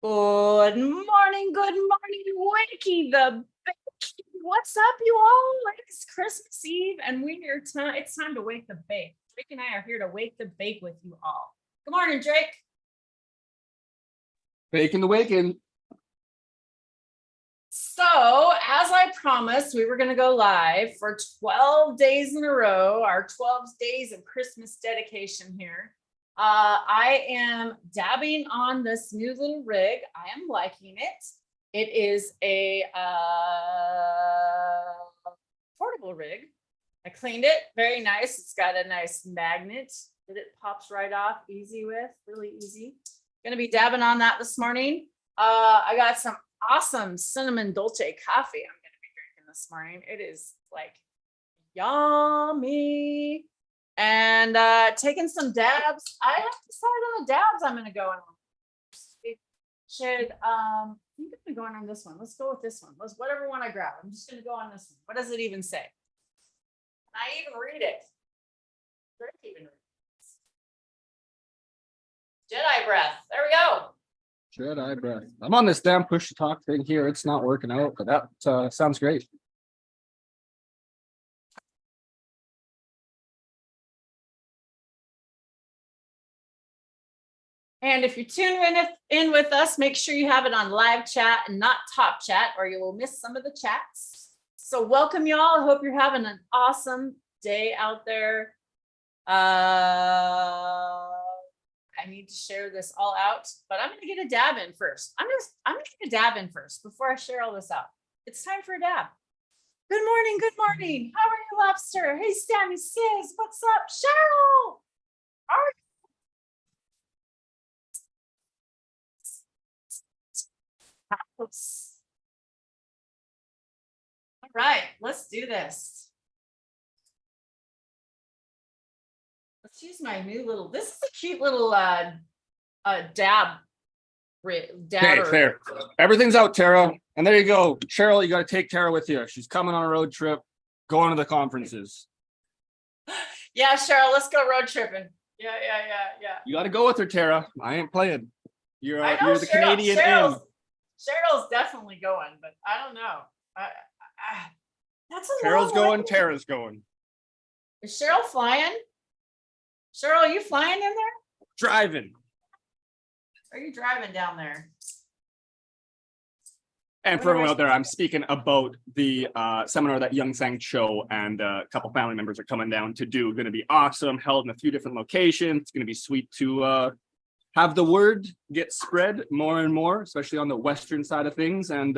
Good morning, Wakey the Bake. What's up, you all? It's Christmas Eve, and it's time to wake the bake. Drake and I are here to wake the bake with you all. Good morning, Drake. Baking the waking. So, as I promised, we were going to go live for 12 days in a row, our 12 days of Christmas dedication here. I am dabbing on this new little rig. I am liking it. It is a portable rig. I cleaned it, very nice. It's got a nice magnet that it pops right off, easy with, really easy. Gonna be dabbing on that this morning. I got some awesome cinnamon dolce coffee I'm gonna be drinking this morning. It is like yummy. And taking some dabs. I have to decide on the dabs I'm gonna go on. I'm gonna go on this one. Let's go with this one. Whatever one I grab. I'm just gonna go on this one. What does it even say? I even read it. Jedi breath. There we go. Jedi breath. I'm on this damn push to talk thing here. It's not working out, but that sounds great. And if you're tuning in with us, make sure you have it on live chat and not top chat, or you will miss some of the chats. So welcome, y'all. I hope you're having an awesome day out there. I need to share this all out, but I'm gonna get a dab in first. I'm gonna get a dab in first before I share all this out. It's time for a dab. Good morning, good morning. How are you, Lobster? Hey, Sammy Sis, what's up? Cheryl, how are you? All right, let's do this. Let's use my new little, this is a cute little dab. Okay, fair. Everything's out, Tara. And there you go. Cheryl, you got to take Tara with you. She's coming on a road trip, going to the conferences. Yeah, Cheryl, let's go road tripping. Yeah. You got to go with her, Tara. I ain't playing. You're the Cheryl, Canadian Cheryl's definitely going, but I don't know. That's a Cheryl's going, way. Tara's going. Is Cheryl flying? Cheryl, are you flying in there? Driving. Are you driving down there? And for everyone out there, I'm speaking about the seminar that Young Sang Cho and a couple family members are coming down to do. Going to be awesome, held in a few different locations. It's going to be sweet to have the word get spread more and more, especially on the Western side of things, and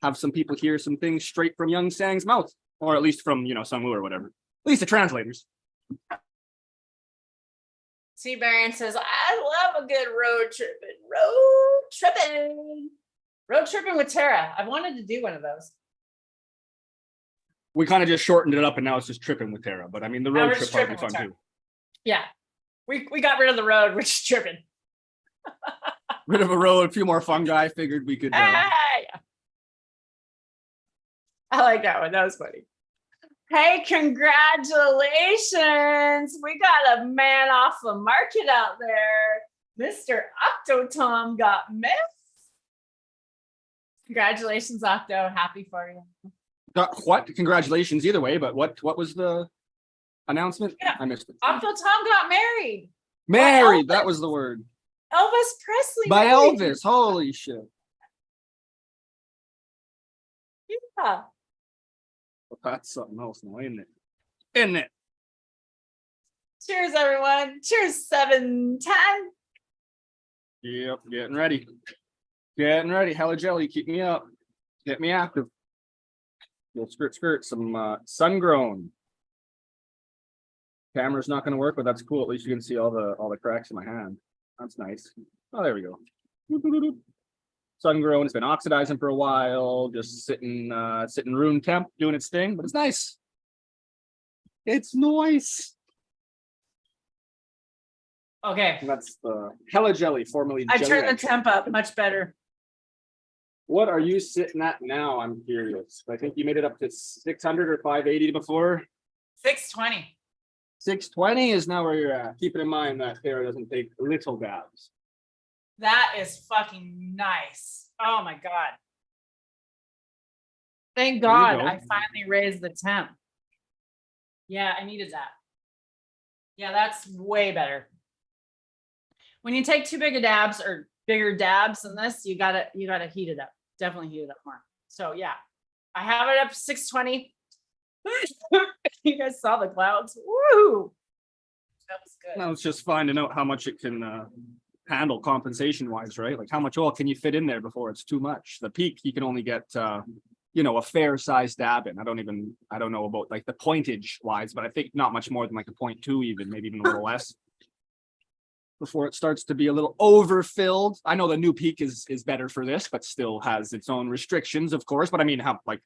have some people hear some things straight from Young Sang's mouth, or at least from, Sungwoo or whatever. At least the translators. T. Barron says, I love a good road tripping with Tara. I wanted to do one of those. We kind of just shortened it up, and now it's just tripping with Tara. But I mean, the road trip part will be fun too. Yeah, we got rid of the road, which is tripping. Rid of a road, a few more fungi. Figured we could. Yeah. I like that one. That was funny. Hey, congratulations. We got a man off the market out there. Mr. Octotom got missed. Congratulations, Octo. Happy for you. What? Congratulations either way, but what was the announcement? Yeah. I missed it. Octotom got married. Married, that was the word. Elvis Presley. By Elvis. Holy shit. Yeah. Well, that's something else now, isn't it? Isn't it? Cheers, everyone. Cheers, 710. Yep, getting ready. Getting ready. Hella jelly, keep me up. Get me active. Little skirt, some sun-grown. Camera's not going to work, but that's cool. At least you can see all the cracks in my hand. That's nice. Oh, there we go. Sun-grown. It's been oxidizing for a while. Just sitting room temp, doing its thing, but it's nice. It's nice. Okay. And that's the hella jelly, formerly. I turned the temp up much better. What are you sitting at now? I'm curious. I think you made it up to 600 or 580 before. 620. 620 is now where you're at. Keep it in mind that Tara doesn't take little dabs. That is fucking nice. Oh my God. Thank There you God go. I finally raised the temp. Yeah, I needed that. Yeah, that's way better. When you take too big of dabs or bigger dabs than this, you gotta heat it up. Definitely heat it up more. So yeah, I have it up to 620. You guys saw the clouds. Woo! That was good. Now it's just finding out how much it can handle compensation wise, right? Like how much oil can you fit in there before it's too much? The peak you can only get a fair sized dab in. I don't know about like the pointage wise, but I think not much more than like a 0.2, even maybe even a little less before it starts to be a little overfilled. I know the new peak is better for this, but still has its own restrictions, of course. But I mean, how like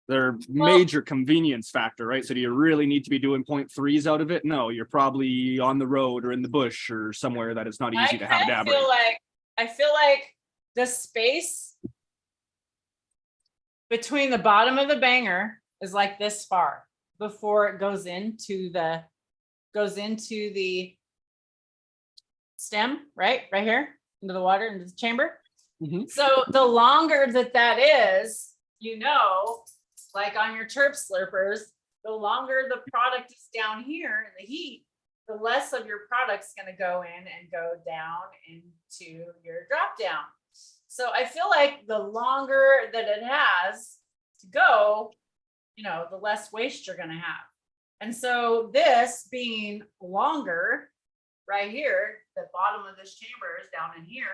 they're major convenience factor, right? So do you really need to be doing 0.3s out of it? No, you're probably on the road or in the bush or somewhere that it's not easy to have a dab. I feel like the space between the bottom of the banger is like this far before it goes into the stem, right here into the water, into the chamber. So the longer that is, like on your terp slurpers, the longer the product is down here in the heat, the less of your product's going to go in and go down into your drop down. So I feel like the longer that it has to go, the less waste you're going to have. And so this being longer right here, the bottom of this chamber is down in here,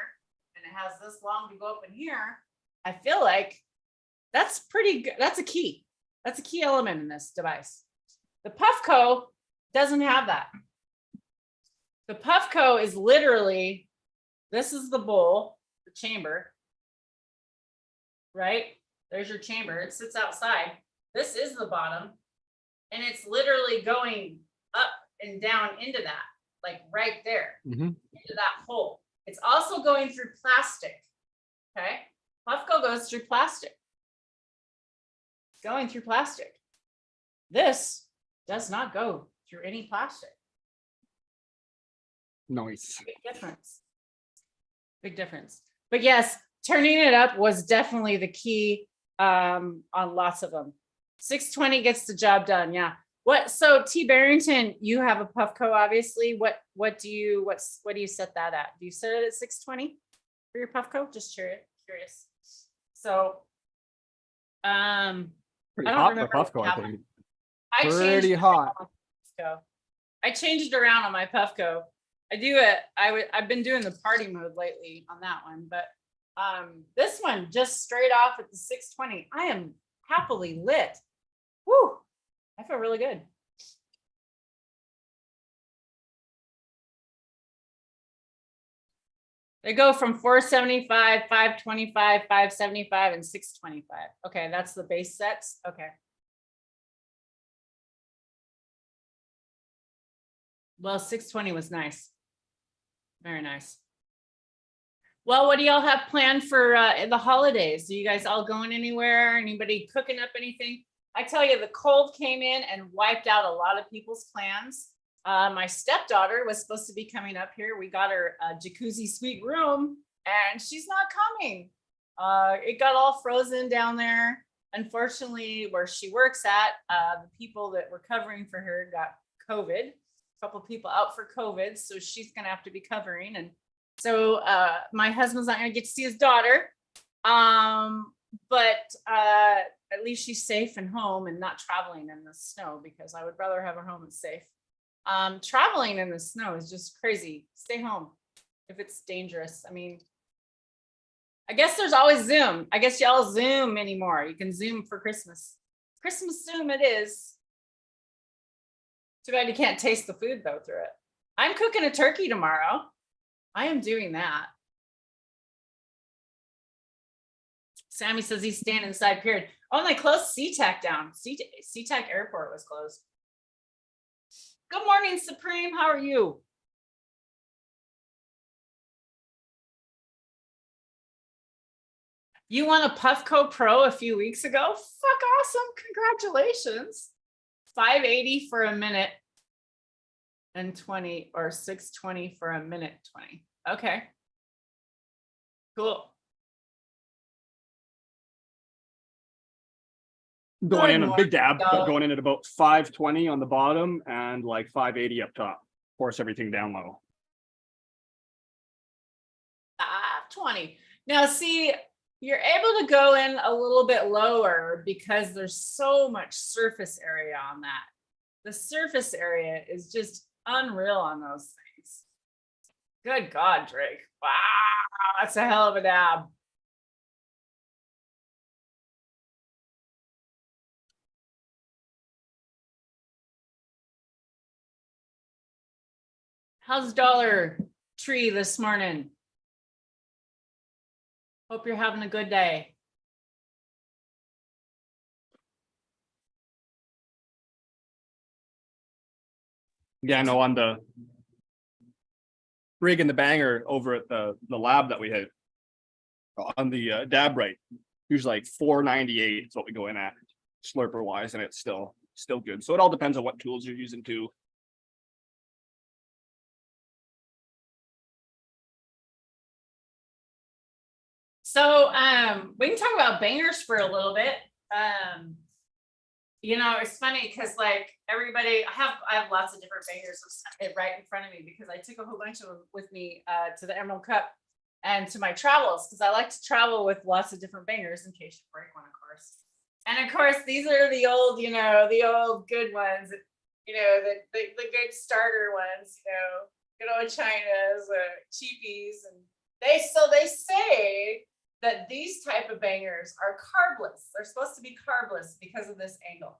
and it has this long to go up in here. I feel like that's pretty good. That's a key element in this device. The Puffco doesn't have that. The Puffco is literally, this is the bowl, the chamber, right? There's your chamber. It sits outside. This is the bottom, and it's literally going up and down into that, like right there, into that hole. It's also going through plastic. Okay. Puffco goes through plastic. Going through plastic. This does not go through any plastic. Nice. Big difference. But yes, turning it up was definitely the key on lots of them. 620 gets the job done. Yeah. So T Barrington, you have a Puffco, obviously. What do you set that at? Do you set it at 620 for your Puffco? Just curious. So Pretty I don't hot remember for Puffco, I think. Pretty hot. I changed it around on my Puffco. I've been doing the party mode lately on that one, but this one just straight off at the 620. I am happily lit. Woo! I feel really good. They go from 475, 525, 575, and 625. Okay, that's the base sets. Okay. Well, 620 was nice. Very nice. Well, what do y'all have planned for the holidays? Are you guys all going anywhere? Anybody cooking up anything? I tell you, the cold came in and wiped out a lot of people's plans. My stepdaughter was supposed to be coming up here. We got her a jacuzzi suite room, and she's not coming. It got all frozen down there. Unfortunately, where she works at, the people that were covering for her got COVID. A couple people out for COVID, so she's gonna have to be covering. And so my husband's not gonna get to see his daughter. But at least she's safe and home and not traveling in the snow, because I would rather have her home and safe. Traveling in the snow is just crazy. Stay home if it's dangerous. I mean, I guess there's always Zoom. I guess y'all Zoom anymore. You can Zoom for Christmas. Christmas Zoom it is. Too bad you can't taste the food though through it. I'm cooking a turkey tomorrow. I am doing that. Sammy says he's standing inside period. Oh, and they closed SeaTac down. SeaTac Airport was closed. Good morning, Supreme. How are you? You won a Puffco Pro a few weeks ago? Fuck awesome. Congratulations. 580 for a minute and 20, or 620 for a minute 20. Okay. Cool. Going Good in a big dab, but morning, going in at about 520 on the bottom and like 580 up top. Force everything down low. 20. Now, see, you're able to go in a little bit lower because there's so much surface area on that. The surface area is just unreal on those things. Good God, Drake. Wow, that's a hell of a dab. How's Dollar Tree this morning? Hope you're having a good day. Yeah, no, on the rig and the banger over at the lab that we had on the dab right, usually like 498 is what we go in at slurper wise, and it's still good. So it all depends on what tools you're using too. So we can talk about bangers for a little bit. You know, it's funny because like everybody, I have lots of different bangers right in front of me because I took a whole bunch of them with me to the Emerald Cup and to my travels because I like to travel with lots of different bangers in case you break one, of course. And of course, these are the old, you know, the old good ones, you know, the good starter ones, you know, good old Chinas, cheapies, and they say that these type of bangers are carbless. They're supposed to be carbless because of this angle.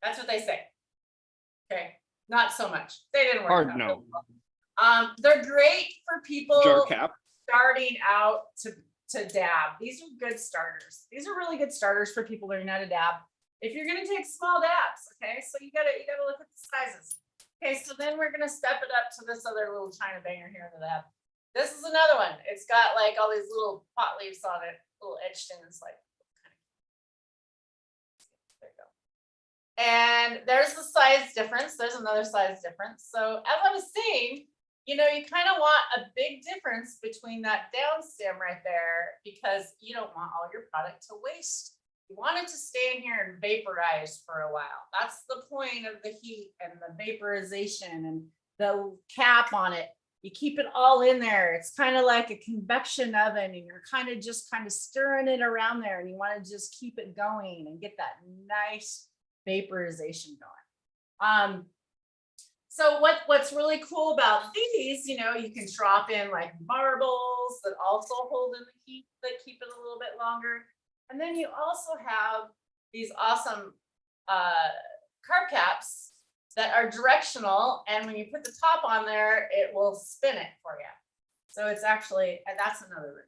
That's what they say. Okay, not so much. They didn't work Hard out. no. They're great for people Jar cap. starting out to dab. These are good starters. These are really good starters for people learning how to dab. If you're gonna take small dabs, okay, so you gotta look at the sizes. Okay, so then we're gonna step it up to this other little China banger here in the dab. This is another one. It's got like all these little pot leaves on it, little etched in. It's like, there you go. And there's the size difference. There's another size difference. So as I was saying, you know, you kind of want a big difference between that down stem right there because you don't want all your product to waste. You want it to stay in here and vaporize for a while. That's the point of the heat and the vaporization and the cap on it. You keep it all in there. It's kind of like a convection oven and you're kind of stirring it around there and you want to just keep it going and get that nice vaporization going. So what's really cool about these, you know, you can drop in like marbles that also hold in the heat that keep it a little bit longer. And then you also have these awesome carb caps that are directional, and when you put the top on there, it will spin it for you. So it's actually, that's another.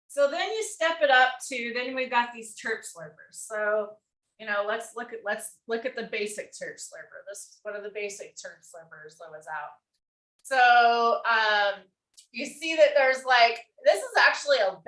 So then you step it up to, then we've got these terp slurpers. So, you know, let's look at the basic terp slurper. This is one of the basic terp slurpers that was out. So you see that there's like, this is actually a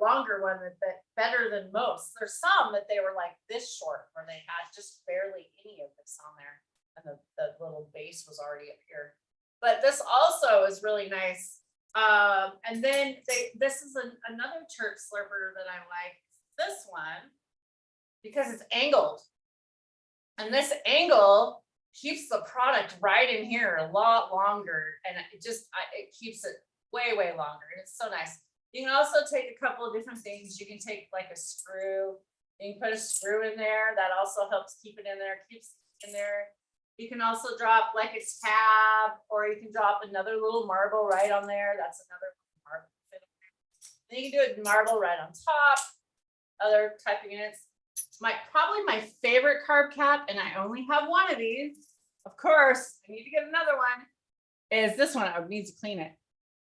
longer one that better than most. There's some that they were like this short where they had just barely any of this on there. And the little base was already up here. But this also is really nice. And then this is another terp slurper that I like. This one, because it's angled. And this angle keeps the product right in here a lot longer. And it keeps it way, way longer. And it's so nice. You can also take a couple of different things. You can take like a screw. You can put a screw in there. That also helps keep it in there, keeps it in there. You can also drop like a tab, or you can drop another little marble right on there. That's another marble. Then you can do a marble right on top. Other type of units. Probably my favorite carb cap, and I only have one of these. Of course, I need to get another one. Is this one? I need to clean it.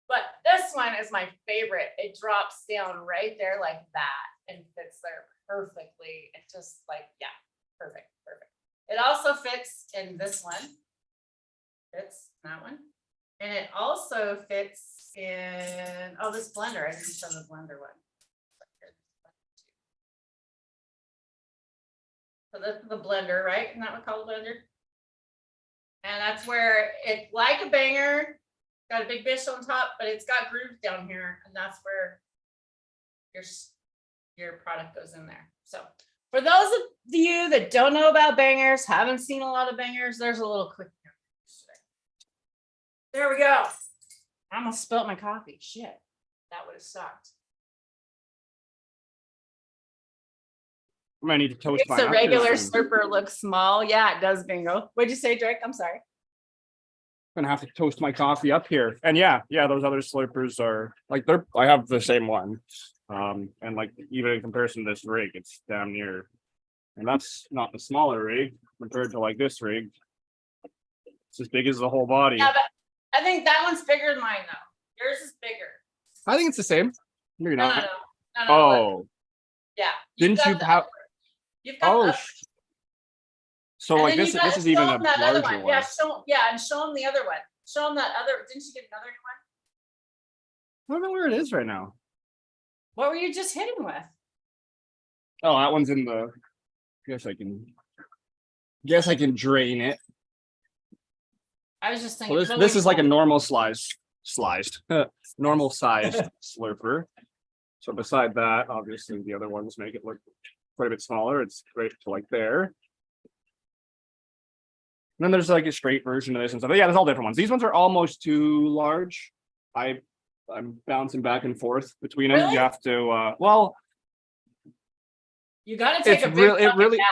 But this one is my favorite. It drops down right there like that and fits there perfectly. It just like, yeah, perfect. It also fits in this one. Fits that one. And it also fits in, this blender. I didn't show the blender one. So this is the blender, right? Isn't that what we call the blender? And that's where it's like a banger, Got a big bish on top, but it's got grooves down here, and that's where your product goes in there. So for those of you that don't know about bangers, haven't seen a lot of bangers, there's a little quick. There we go. I almost spilt my coffee. Shit, that would have sucked. I might need to toast Makes mine a up here regular soon. slurper look small. Yeah, it does, Bingo. What'd you say, Drake? I'm sorry. Gonna have to toast my coffee up here. And yeah, those other slurpers are like I have the same one. And like even in comparison to this rig, it's damn near, and that's not the smaller rig compared to like this rig. It's as big as the whole body. Yeah, but I think that one's bigger than mine though. Yours is bigger. I think it's the same. Maybe No, not. no, Oh, look. Yeah. didn't you have? You've got Oh, the, so and like then this you gotta is even show a 'em that other larger one. one. Yeah, and show them the other one. Show them that other. Didn't you get another one? I don't know where it is right now. What were you just hitting with? Oh, that one's in the. Guess I can drain it. I was just thinking. Well, this is like a normal normal sized slurper. So beside that, obviously the other ones make it look quite a bit smaller. It's great to like there. And then there's like a straight version of this and stuff. But yeah, there's all different ones. These ones are almost too large. I'm bouncing back and forth between them. Really? You have to you gotta take it's a big really dab.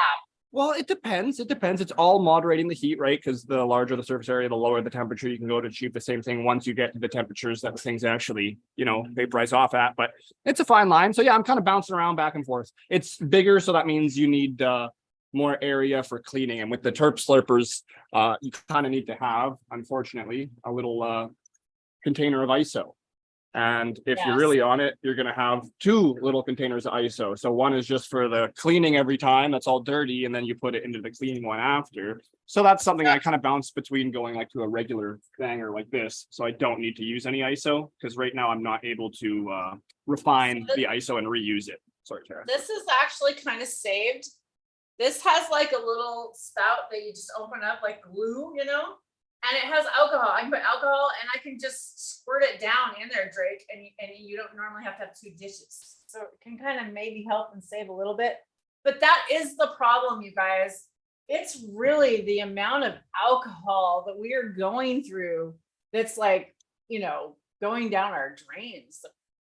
well, it depends. It's all moderating the heat, right? Because the larger the surface area, the lower the temperature you can go to achieve the same thing once you get to the temperatures that the things actually, vaporize off at. But it's a fine line. So yeah, I'm kind of bouncing around back and forth. It's bigger, so that means you need more area for cleaning. And with the terp slurpers, you kind of need to have, unfortunately, a little container of ISO. And if you're really on it, you're going to have 2 little containers of ISO. So one is just for the cleaning every time that's all dirty, and then you put it into the cleaning one after. So that's something I kind of bounce between going like to a regular banger like this. So I don't need to use any ISO because right now I'm not able to refine the ISO and reuse it. Sorry, Tara. This is actually kind of saved. This has like a little spout that you just open up like glue, and it has alcohol. I can put alcohol and I can just squirt it down in there, Drake, and you don't normally have to have 2 dishes. So it can kind of maybe help and save a little bit. But that is the problem, you guys. It's really the amount of alcohol that we are going through that's like, going down our drains.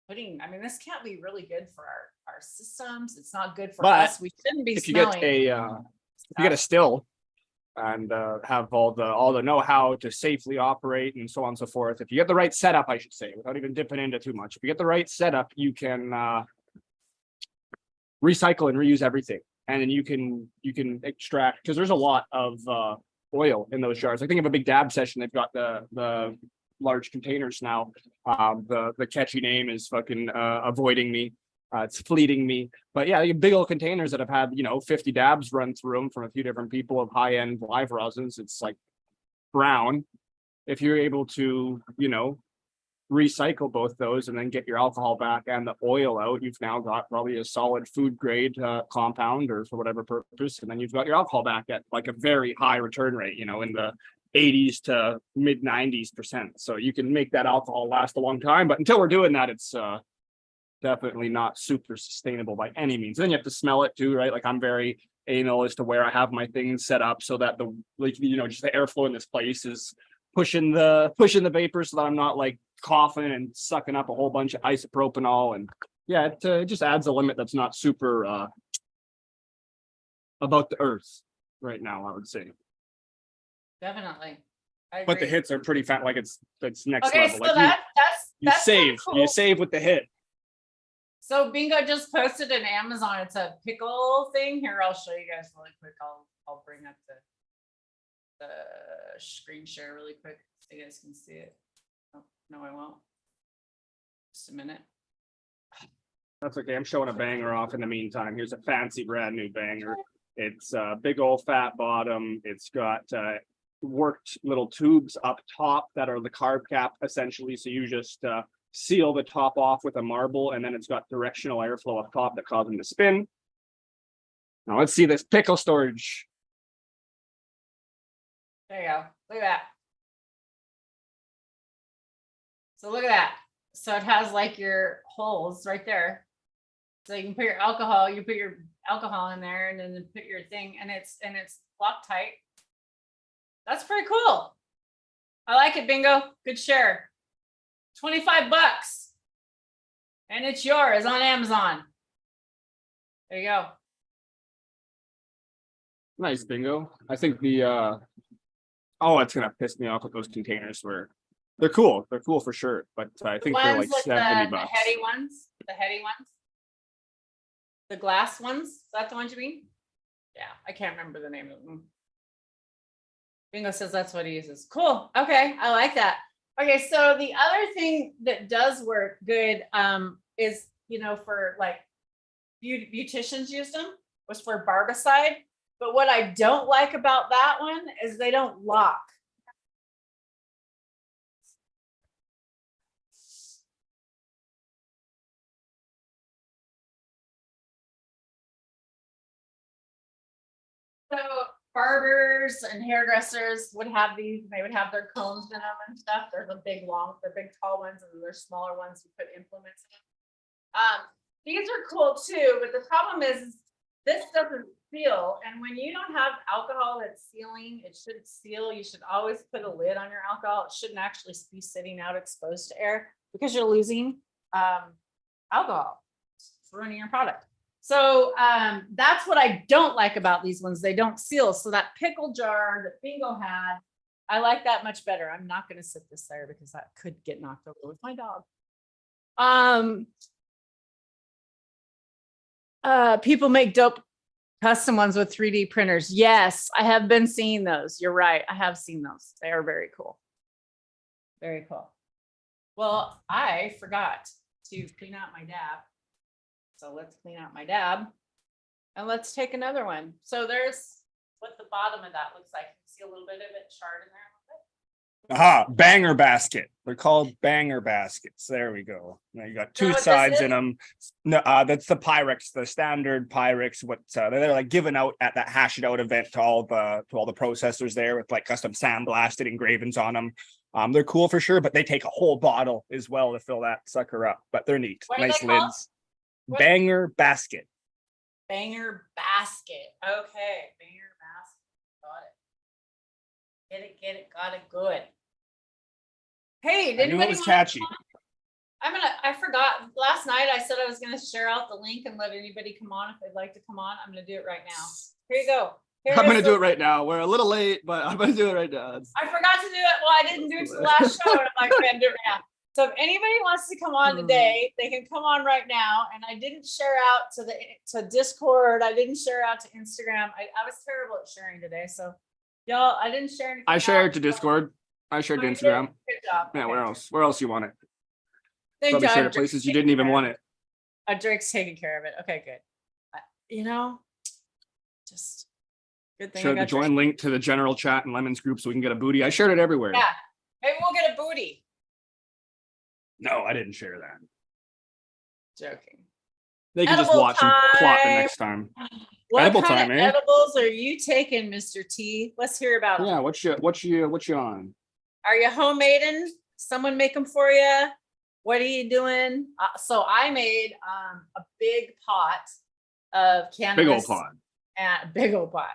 This can't be really good for our systems. It's not good for us. We shouldn't be if you smelling. If you get a still and have all the know-how to safely operate and so on and so forth. If you get the right setup, I should say, without even dipping into too much. If you get the right setup, you can recycle and reuse everything. And then you can extract, because there's a lot of oil in those jars. I think of a big Daabs session, they've got the large containers now. The catchy name is fucking avoiding me. It's fleeting me, but yeah, big old containers that have had 50 dabs run through them from a few different people of high-end live resins. It's like brown. If you're able to recycle both those and then get your alcohol back and the oil out, you've now got probably a solid food grade compound or for whatever purpose, and then you've got your alcohol back at like a very high return rate, in the 80s to mid 90s%. So you can make that alcohol last a long time, but until we're doing that, it's definitely not super sustainable by any means. Then you have to smell it too, right? Like I'm very anal as to where I have my things set up so that just the airflow in this place is pushing the vapor so that I'm not like coughing and sucking up a whole bunch of isopropanol. And yeah, it just adds a limit that's not super about the earth right now, I would say. Definitely. But the hits are pretty fat, like it's next okay, level. so Like that's save, cool. you save with the hit. So Bingo just posted an Amazon. It's a pickle thing. Here, I'll show you guys really quick. I'll bring up the screen share really quick so you guys can see it. Oh, no, I won't. Just a minute. That's okay. I'm showing a banger off in the meantime. Here's a fancy brand new banger. It's a big old fat bottom. It's got worked little tubes up top that are the carb cap essentially. So you just seal the top off with a marble, and then it's got directional airflow up top that causes them to spin. Now let's see this pickle storage. There you go. Look at that. So look at that. So it has like your holes right there. So you can put your alcohol, you put your alcohol in there and then put your thing and it's lock tight. That's pretty cool. I like it, Bingo. Good share. 25 bucks. And it's yours on Amazon. There you go. Nice, Bingo. I think the oh, it's gonna piss me off with those containers where they're cool. They're cool for sure, but I think they're like Ones with 70 the bucks. heady ones. The heady ones. The glass ones. Is that the ones you mean? Yeah, I can't remember the name of them. Bingo says that's what he uses. Cool. Okay, I like that. Okay, so the other thing that does work good is, you know, for like beauticians use them, was for barbicide. But what I don't like about that one is they don't lock. So barbers and hairdressers would have these, they would have their cones in them and stuff. There's a big they're big tall ones, and then there's smaller ones you put implements in. These are cool too, but the problem is this doesn't seal. And when you don't have alcohol that's sealing, it should seal. You should always put a lid on your alcohol. It shouldn't actually be sitting out exposed to air because you're losing alcohol. It's ruining your product. So that's what I don't like about these ones. They don't seal. So that pickle jar that Bingo had, I like that much better. I'm not going to sit this there because that could get knocked over with my dog. People make dope custom ones with 3D printers. Yes, I have been seeing those. You're right. I have seen those. They are very cool. Very cool. Well, I forgot to clean out my dab. So let's clean out my dab and let's take another one. So there's what the bottom of that looks like. You see a little bit of it charred in there a little bit. Aha, banger basket. They're called banger baskets. There we go. Now you got two sides in them. No, that's the Pyrex, the standard Pyrex. What they're like giving out at that Hash It Out event to all the processors there with like custom sandblasted engravings on them. They're cool for sure, but they take a whole bottle as well to fill that sucker up. But they're neat. What are Nice they called? lids. Banger basket. Banger basket. Okay, banger basket. Got it. Get it. Got it. Good. Hey, did I knew it anybody was want catchy. I forgot last night. I said I was gonna share out the link and let anybody come on if they'd like to come on. I'm gonna do it right now. Here you go. I'm gonna do it right now. We're a little late, but I'm gonna do it right now. I forgot to do it. Well, I didn't do it to the last show, and I'm like, I'm do it right now. So if anybody wants to come on today, they can come on right now. And I didn't share out to Discord. I didn't share out to Instagram. I was terrible at sharing today. So y'all, I didn't share anything. I shared to Discord. I shared to Instagram. Good job. Yeah, where else? Where else you want it? Thank Probably you. shared at places you didn't even want it. Drake's taking care of it. Okay, good. You know, just good thing. Shared the join link to the general chat and Lemons group so we can get a booty. I shared it everywhere. Yeah, maybe we'll get a booty. No, I didn't share that. Joking. They can just watch and plot the next time. What Edible kind time, of eh? edibles are you taking, Mr. T? Let's hear about them. Yeah, what you on? Are you homemaden? Someone make them for you? What are you doing? So I made a big pot of cannabis. Big old pot. And big old pot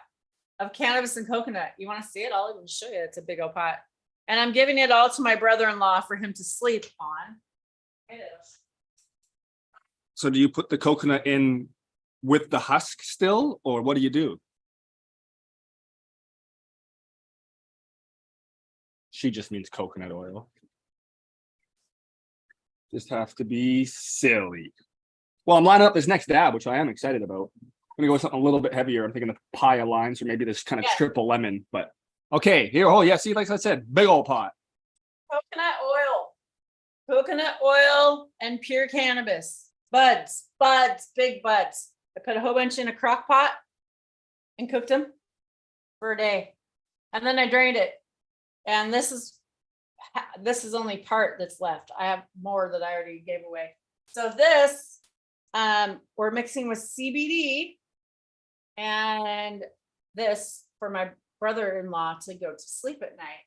of cannabis and coconut. You want to see it? I'll even show you. It's a big old pot. And I'm giving it all to my brother-in-law for him to sleep on. It is. So do you put the coconut in with the husk still, or what do you do? She just means coconut oil. Just have to be silly. Well, I'm lining up this next dab, which I am excited about. I'm gonna go with something a little bit heavier. I'm thinking of pie alliance or maybe this kind of triple lemon, but okay, here. Oh yeah, see, like I said, big old pot. Coconut oil and pure cannabis. Buds, big buds. I put a whole bunch in a crock pot and cooked them for a day. And then I drained it. And this is only part that's left. I have more that I already gave away. So this, we're mixing with CBD and this for my brother-in-law to go to sleep at night.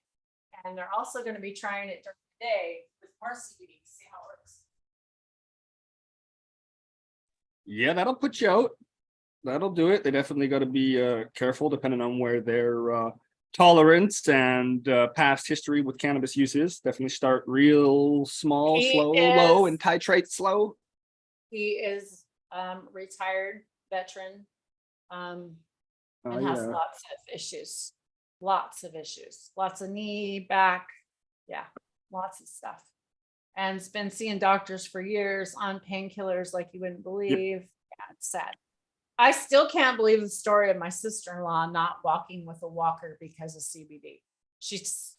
And they're also going to be trying it during today with more CBD, see how it works. Yeah, that'll put you out. That'll do it. They definitely got to be careful depending on where their tolerance and past history with cannabis use is. Definitely start real small, low, and titrate slow. He is retired veteran and has Yeah. lots of issues. Lots of knee, back, yeah, lots of stuff. And has been seeing doctors for years on painkillers like you wouldn't believe. Yeah, it's sad. I still can't believe the story of my sister-in-law not walking with a walker because of CBD.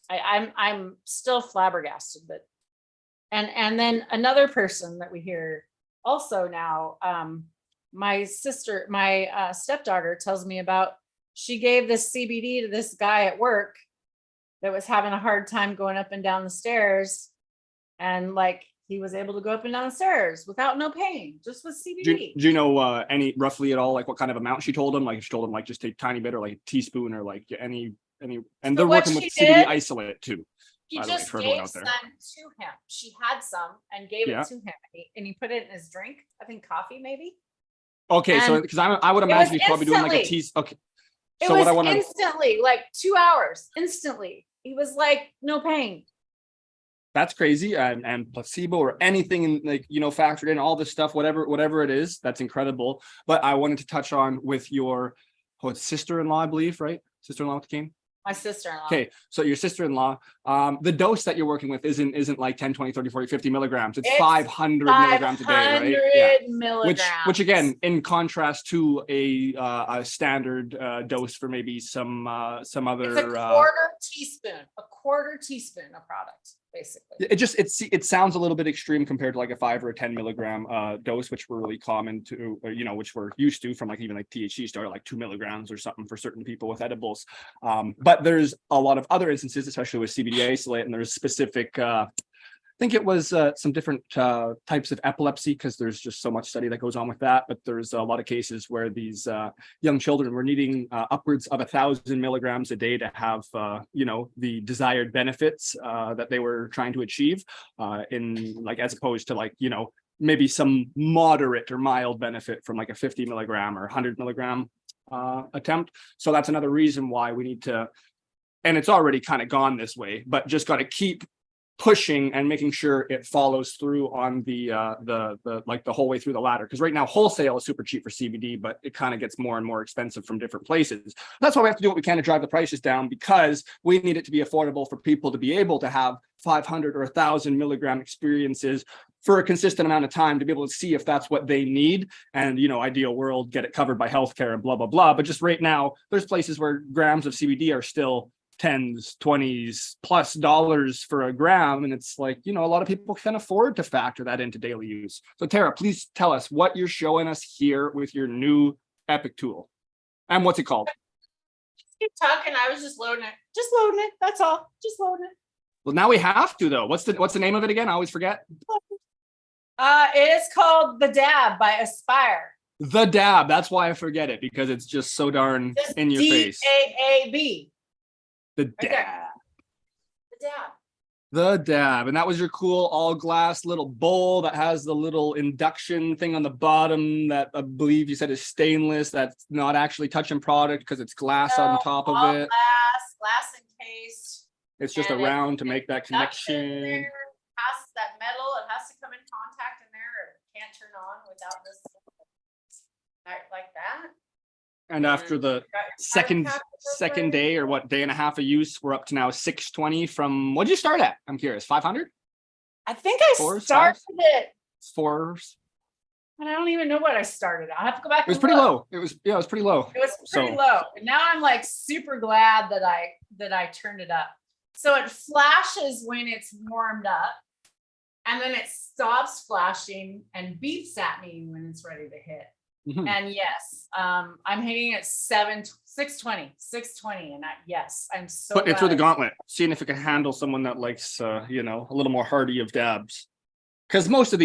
I'm still flabbergasted, but and then another person that we hear also now, my stepdaughter tells me about, she gave this CBD to this guy at work that was having a hard time going up and down the stairs. And like, he was able to go up and down the stairs without no pain, just with CBD. Do you know any roughly at all, like what kind of amount she told him? Like she told him like just a tiny bit or like a teesppoon or like any, and So they're working with CBD isolate too. She by the way, just for everyone gave out there. some to him. She had some and gave Yeah. it to him, and he put it in his drink. I think coffee, maybe. Okay, so And because I would it imagine was he's probably doing like a instantly. tease. Okay, It so was what I want to instantly, like 2 hours, instantly. He was like, no pain. that's crazy, and placebo or anything in like factored in all this stuff, whatever it is, that's incredible. But I wanted to touch on with your sister-in-law, I believe, right? Sister-in-law with the cane. My sister-in-law. Okay, so your sister-in-law, the dose that you're working with isn't like 10, 20, 30, 40, 50 milligrams. It's 500 milligrams a day, right? 500 milligrams. Which again, in contrast to a standard dose for maybe some other. It's a quarter teaspoon of product, basically. It sounds a little bit extreme compared to like a 5 or a 10 milligram dose, which were really common to, which we're used to from like even like THC started like 2 milligrams or something for certain people with edibles. But there's a lot of other instances, especially with CBD isolate, and there's specific, I think it was some different types of epilepsy, because there's just so much study that goes on with that. But there's a lot of cases where these young children were needing upwards of 1,000 milligrams a day to have, the desired benefits that they were trying to achieve in like, as opposed to like, maybe some moderate or mild benefit from like a 50 milligram or 100 milligram attempt. So that's another reason why we need to, and it's already kind of gone this way, but just got to keep pushing and making sure it follows through on the like the whole way through the ladder. Because right now wholesale is super cheap for CBD, but it kind of gets more and more expensive from different places. That's why we have to do what we can to drive the prices down, because we need it to be affordable for people to be able to have 500 or 1,000 milligram experiences for a consistent amount of time, to be able to see if that's what they need, and ideal world, get it covered by healthcare and blah blah blah. But just right now, there's places where grams of CBD are still tens, 20s plus dollars for a gram, and it's like, a lot of people can afford to factor that into daily use. So Tara, please tell us what you're showing us here with your new Epic tool, and what's it called? Keep talking. I was just loading it. That's all. Just loading it. Well, now we have to though. What's the name of it again? I always forget. It is called the Daab by Aspire. The Dab. That's why I forget it, because it's just so darn in your face. DAAB. The Dab. The Daab. The Dab. And that was your cool all glass little bowl that has the little induction thing on the bottom that I believe you said is stainless. That's not actually touching product because it's glass on top of it. Glass encased. It's just around to make that connection. There has that metal. It has to come in contact in there, or it can't turn on without this. Like that. And after the second day, or what, day and a half of use, we're up to now 620 from, what'd you start at? I'm curious, 500? I think I started it. Fours. And I don't even know what I started. I'll have to go back. It was pretty low. It was pretty low. It was pretty low. And now I'm like super glad that I turned it up. So it flashes when it's warmed up, and then it stops flashing and beeps at me when it's ready to hit. Mm-hmm. And yes, I'm hitting at 620, and yes, I'm so. Putting it through the gauntlet, seeing if it can handle someone that likes, a little more hardy of dabs. Because most of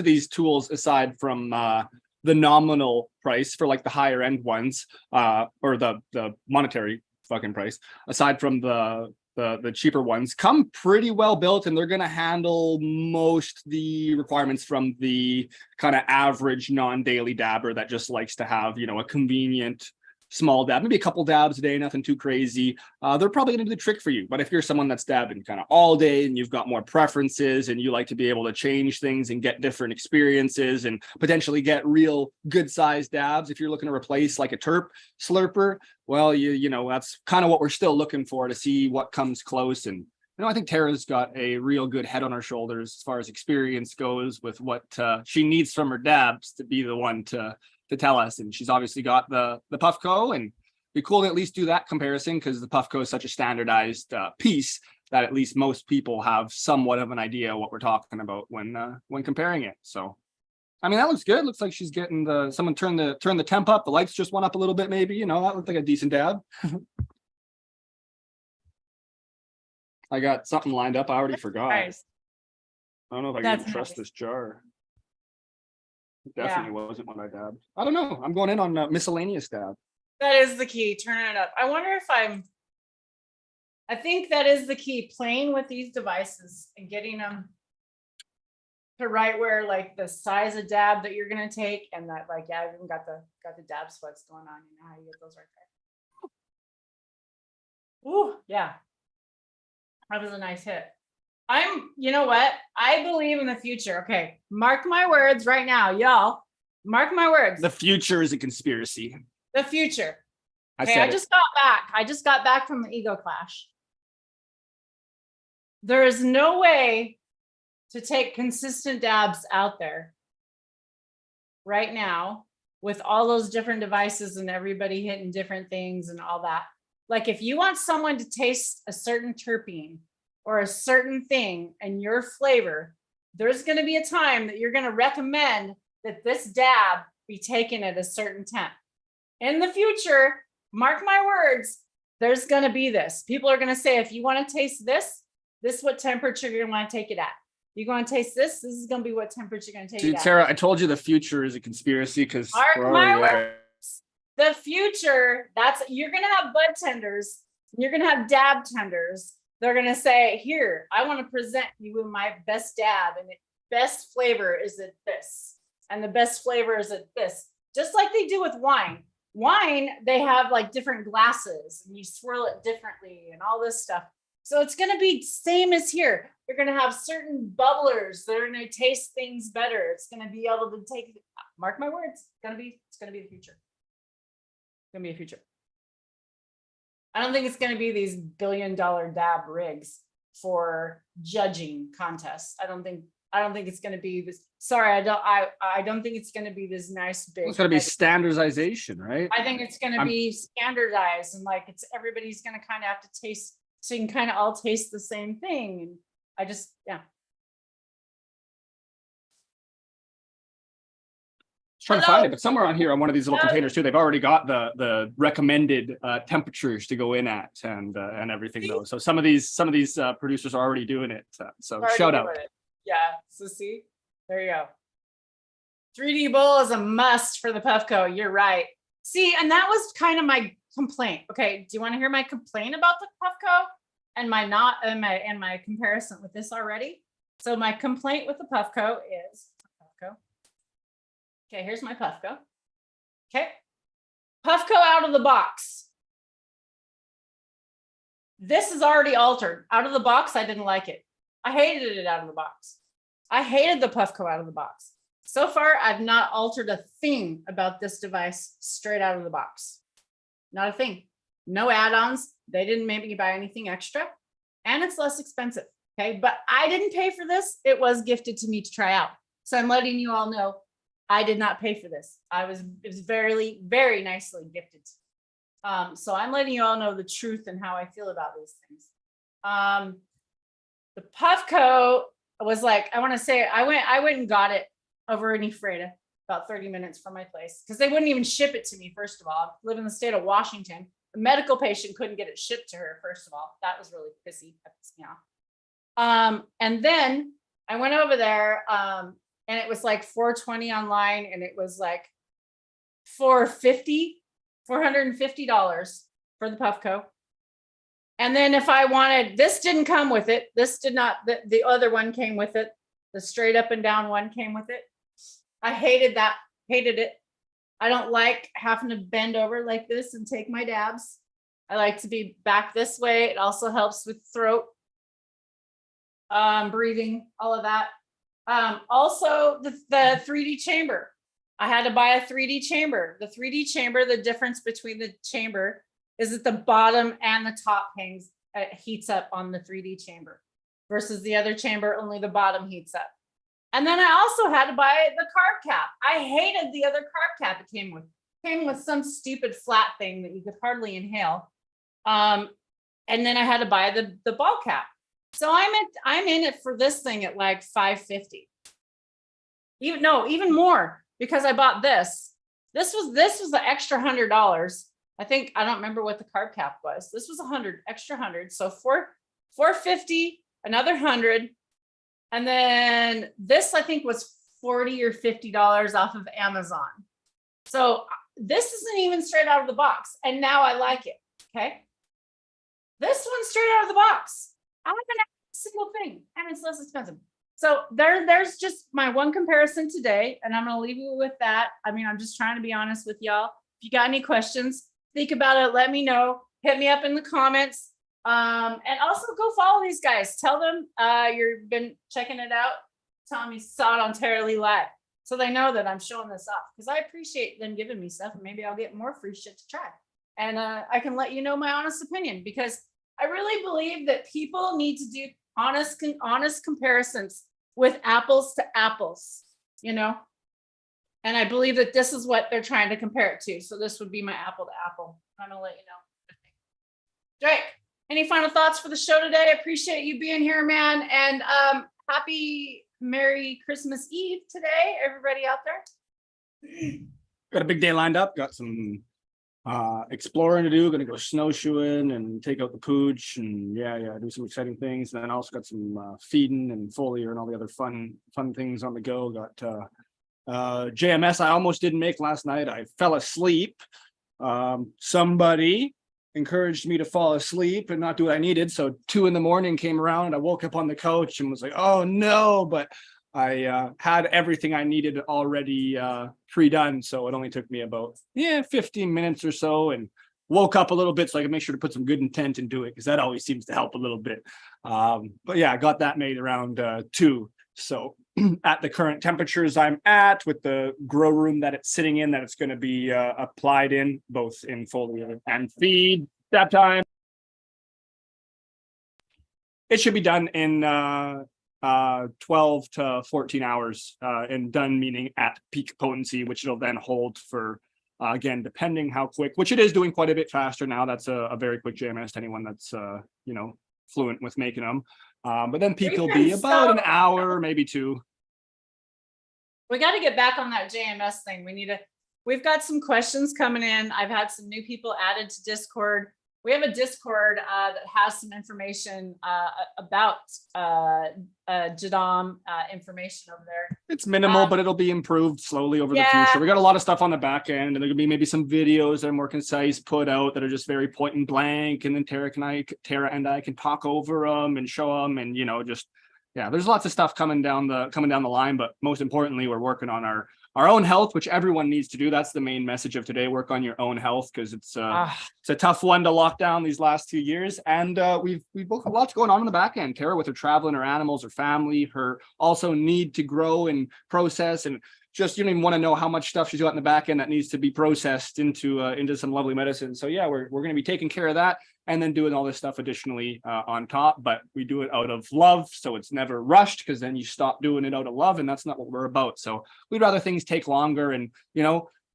these tools, aside from the nominal price for like the higher end ones, or the monetary fucking price, aside from the the cheaper ones come pretty well built, and they're going to handle most the requirements from the kind of average non-daily dabber that just likes to have, a convenient small dab, maybe a couple dabs a day, nothing too crazy. They're probably going to do the trick for you. But if you're someone that's dabbing kind of all day and you've got more preferences and you like to be able to change things and get different experiences and potentially get real good sized dabs, if you're looking to replace like a terp slurper, well, that's kind of what we're still looking for to see what comes close. And I think Tara's got a real good head on her shoulders as far as experience goes with what she needs from her dabs to be the one to tell us. And she's obviously got the Puffco, and it'd be cool to at least do that comparison, because the Puffco is such a standardized piece that at least most people have somewhat of an idea what we're talking about when comparing it. So, I mean, that looks good. Looks like she's getting someone turn the temp up. The lights just went up a little bit, maybe. That looked like a decent dab. I got something lined up. I already forgot. Nice. I don't know if I That's can trust nice. this jar. It definitely wasn't what I dabbed. I don't know. I'm going in on miscellaneous dab. That is the key. Turn it up. I wonder if I think that is the key, playing with these devices and getting them to right where like the size of dab that you're going to take, and that like, I even got the dab sweats going on. You know how you get those right there. Ooh, yeah. That was a nice hit. You know what? I believe in the future. Okay. Mark my words right now, y'all. Mark my words. The future is a conspiracy. The future. Okay, I just got back. I just got back from the ego clash. There is no way to take consistent dabs out there right now with all those different devices and everybody hitting different things and all that. Like if you want someone to taste a certain terpene or a certain thing and your flavor, there's going to be a time that you're going to recommend that this dab be taken at a certain temp. In the future, mark my words, there's going to be this. People are going to say, if you want to taste this is what temperature you're going to want to take it at. You're going to taste this is going to be what temperature you're going to take it at. Tara, I told you the future is a conspiracy, because mark my words. The future, you're going to have bud tenders. You're going to have dab tenders. They're going to say, here, I want to present you with my best dab, and the best flavor is at this. And the best flavor is at this. Just like they do with wine. Wine, they have like different glasses and you swirl it differently and all this stuff. So it's going to be same as here. You're going to have certain bubblers that are going to taste things better. It's going to be able to take, mark my words, it's going to be the future. It's going to be a future. I don't think it's going to be these $1 billion dab rigs for judging contests. I don't think it's going to be this. Sorry, I don't think it's going to be this nice big. It's going to be standardization, right? I think it's going to be standardized, and like everybody's going to kind of have to taste, so you can kind of all taste the same thing. And I just, yeah. Trying to find it, but somewhere on here on one of these little containers too, they've already got the recommended temperatures to go in at and everything though. So some of these producers are already doing it. So shout out. Yeah. So see, there you go. 3D bowl is a must for the Puffco. You're right. See, and that was kind of my complaint. Okay, do you want to hear my complaint about the Puffco and my comparison with this already? So my complaint with the Puffco is Puffco. Okay, here's my Puffco. Okay. Puffco out of the box. This is already altered. Out of the box, I didn't like it. I hated it out of the box. I hated the Puffco out of the box. So far, I've not altered a thing about this device straight out of the box. Not a thing. No add-ons. They didn't make me buy anything extra. And it's less expensive. Okay, but I didn't pay for this. It was gifted to me to try out. So I'm letting you all know I did not pay for this. It was very, very nicely gifted. So I'm letting you all know the truth and how I feel about these things. The Puffco was like, I want to say, I went and got it over in Ephrata, about 30 minutes from my place, because they wouldn't even ship it to me. First of all, I live in the state of Washington. A medical patient couldn't get it shipped to her. First of all, that was really pissy. That pissed me off. And then I went over there, and it was like $420 online, and it was like $450 for the Puffco. And then if I wanted, this didn't come with it. This did not, the other one came with it. The straight up and down one came with it. I hated that, hated it. I don't like having to bend over like this and take my dabs. I like to be back this way. It also helps with throat, breathing, all of that. Also the 3D chamber. I had to buy a 3D chamber. The 3D chamber, the difference between the chamber is that the bottom and the top heats up on the 3D chamber versus the other chamber, only the bottom heats up. And then I also had to buy the carb cap. I hated the other carb cap it came with. It came with some stupid flat thing that you could hardly inhale. And then I had to buy the ball cap. So I'm in it for this thing at like $550. Even more, because I bought this. This was the extra $100. I think, I don't remember what the carb cap was. This was extra 100. So $450, another 100. And then this I think was $40 or $50 off of Amazon. So this isn't even straight out of the box. And now I like it. Okay. This one's straight out of the box. I haven't had a single thing and it's less expensive. So there's just my one comparison today. And I'm going to leave you with that. I mean, I'm just trying to be honest with y'all. If you got any questions, think about it. Let me know. Hit me up in the comments. And also go follow these guys. Tell them you've been checking it out. Tell them you saw it on Terribly Live. So they know that I'm showing this off because I appreciate them giving me stuff and maybe I'll get more free shit to try. And I can let you know my honest opinion because I really believe that people need to do honest comparisons with apples to apples, you know? And I believe that this is what they're trying to compare it to. So this would be my apple to apple. I'm gonna let you know. Drake, any final thoughts for the show today? I appreciate you being here, man. And happy Merry Christmas Eve today, everybody out there. Got a big day lined up. Got some exploring to do. Gonna go snowshoeing and take out the pooch and do some exciting things. And then also got some feeding and foliar and all the other fun things on the go. Got JMS I almost didn't make last night. I fell asleep. Somebody encouraged me to fall asleep and not do what I needed. So 2 a.m. came around. I woke up on the couch and was like, oh no, but I had everything I needed already pre-done. So it only took me about 15 minutes or so and woke up a little bit so I could make sure to put some good intent into it because that always seems to help a little bit. But yeah, I got that made around 2. So at the current temperatures I'm at with the grow room that it's sitting in, that it's going to be applied in both in foliar and feed that time. It should be done in 12 to 14 hours and done meaning at peak potency, which it'll then hold for, again, depending how quick, which it is doing quite a bit faster now. That's a very quick JMS to anyone that's, fluent with making them. But then peak will be about an hour, maybe 2. We got to get back on that JMS thing. We've got some questions coming in. I've had some new people added to Discord. We have a Discord that has some information about Jadam information over there. It's minimal, but it'll be improved slowly over the future. We got a lot of stuff on the back end, and there could be maybe some videos that are more concise put out that are just very point and blank, and then Tara and I can talk over them and show them, and there's lots of stuff coming down the line. But most importantly, we're working on our own health, which everyone needs to do. That's the main message of today. Work on your own health because it's a tough one to lock down these last 2 years. And we've both have lots going on in the back end. Tara with her traveling, her animals, her family, her also need to grow and process, and just you don't even want to know how much stuff she's got in the back end that needs to be processed into some lovely medicine. So yeah, we're going to be taking care of that and then doing all this stuff additionally on top. But we do it out of love, so it's never rushed because then you stop doing it out of love, and that's not what we're about. So we'd rather things take longer. And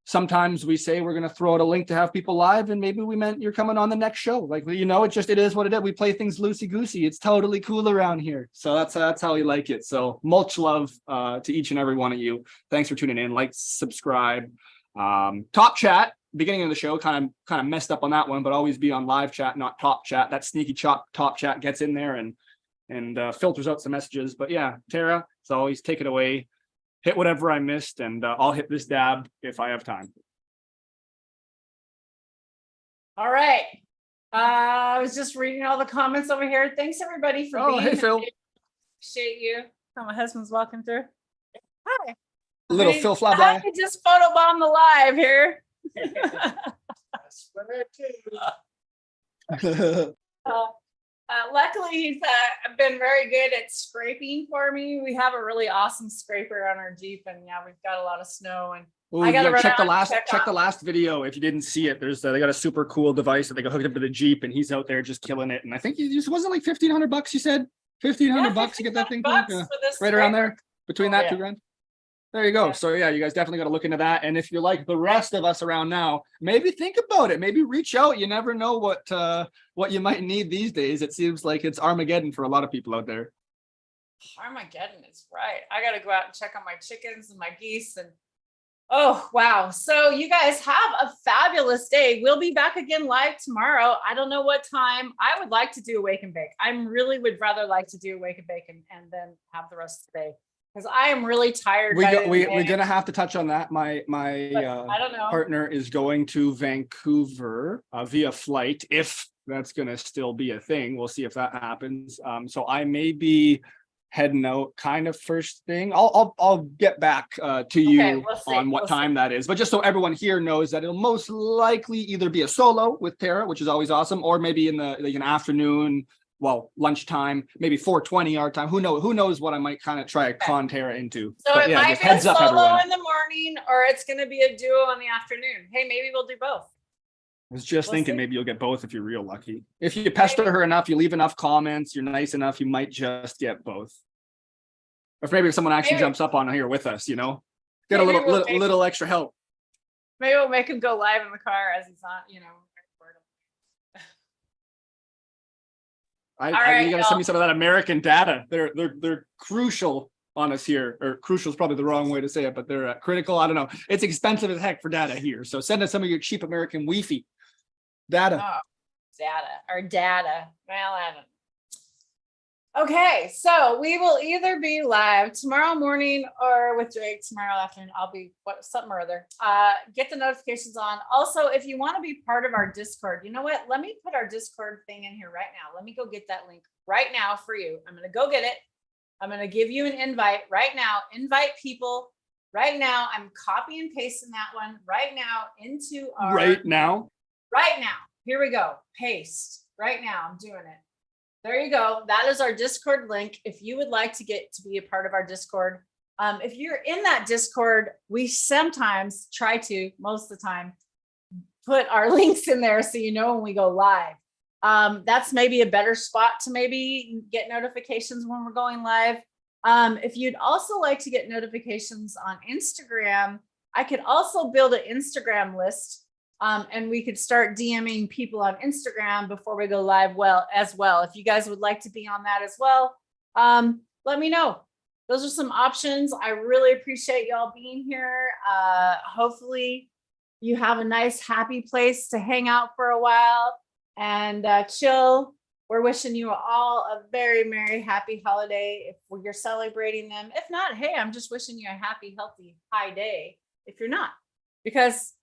sometimes we say we're going to throw out a link to have people live, and maybe we meant you're coming on the next show. Like it is what it is. We play things loosey goosey. It's totally cool around here. So that's how we like it. So much love to each and every one of you. Thanks for tuning in. Like, subscribe, top chat. Beginning of the show kind of messed up on that one, but always be on live chat, not top chat. That sneaky top chat gets in there and filters out some messages. But yeah, Tara, as always, take it away. Hit whatever I missed, and I'll hit this dab if I have time. All right. I was just reading all the comments over here. Thanks everybody for being hey, here. Phil. Appreciate you. Oh, my husband's walking through. Hi. Little Phil Flabby. I just photobombed the live here. Luckily, he's been very good at scraping for me. We have a really awesome scraper on our Jeep, and yeah, we've got a lot of snow. And Ooh, I gotta yeah, run check out the and last check the last video if you didn't see it. There's they got a super cool device that they got hooked up to the Jeep, and he's out there just killing it. And I think he just wasn't like $1,500. You said $1,500 to get that thing going? Yeah, right around there between that 2 grand. There you go. Yeah. So yeah, you guys definitely got to look into that. And if you're like the rest of us around now, maybe think about it. Maybe reach out. You never know what you might need these days. It seems like it's Armageddon for a lot of people out there. Armageddon is right. I got to go out and check on my chickens and my geese. And oh, wow. So you guys have a fabulous day. We'll be back again live tomorrow. I don't know what time. I would like to do a wake and bake. I really would rather like to do a wake and bake and then have the rest of the day. Because I am really tired. We're gonna have to touch on that. My I don't know. partner is going to Vancouver via flight. If that's gonna still be a thing, we'll see if that happens. So I may be heading out kind of first thing. I'll get back to you on what time that is. But just so everyone here knows that it'll most likely either be a solo with Tara, which is always awesome, or maybe in the like an afternoon. Well, lunchtime, maybe 4:20 our time. Who knows what I might kind of try to con Tara into. So but it yeah, might just be heads a up, solo everyone. in the morning, or it's going to be a duo in the afternoon. Hey, maybe we'll do both. I was just We'll thinking see. maybe you'll get both if you're real lucky. If you pester her enough, you leave enough comments, you're nice enough, you might just get both. Or maybe if someone actually jumps up on here with us, get a Maybe little extra help. Maybe we'll make him go live in the car as he's on, You right, gotta send me some of that American data. They're crucial on us here, or crucial is probably the wrong way to say it, but they're critical. I don't know. It's expensive as heck for data here. So send us some of your cheap American Wi-Fi data. Oh, data. Well, I don't know. Okay, so we will either be live tomorrow morning or with Drake tomorrow afternoon. I'll be something or other. Get the notifications on. Also, if you want to be part of our Discord, you know what? Let me put our Discord thing in here right now. Let me go get that link right now for you. I'm going to go get it. I'm going to give you an invite right now. Invite people right now. I'm copy and pasting that one right now into our right now. Here we go. Paste right now. I'm doing it. There you go. That is our Discord link. If you would like to get to be a part of our Discord, if you're in that Discord, we sometimes try to, most of the time, put our links in there so you know when we go live. That's maybe a better spot to maybe get notifications when we're going live. If you'd also like to get notifications on Instagram, I could also build an Instagram list. And we could start DMing people on Instagram before we go live as well. If you guys would like to be on that as well, let me know. Those are some options. I really appreciate y'all being here. Hopefully you have a nice, happy place to hang out for a while and chill. We're wishing you all a very merry, happy holiday if you're celebrating them. If not, hey, I'm just wishing you a happy, healthy, high day if you're not, because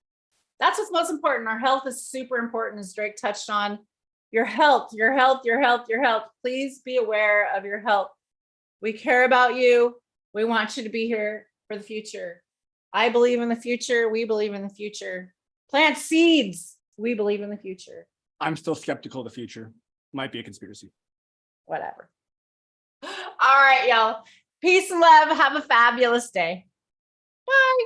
that's what's most important. Our health is super important, as Drake touched on. Your health. Please be aware of your health. We care about you. We want you to be here for the future. I believe in the future. We believe in the future. Plant seeds. We believe in the future. I'm still skeptical of the future. Might be a conspiracy. Whatever. All right, y'all. Peace and love. Have a fabulous day. Bye.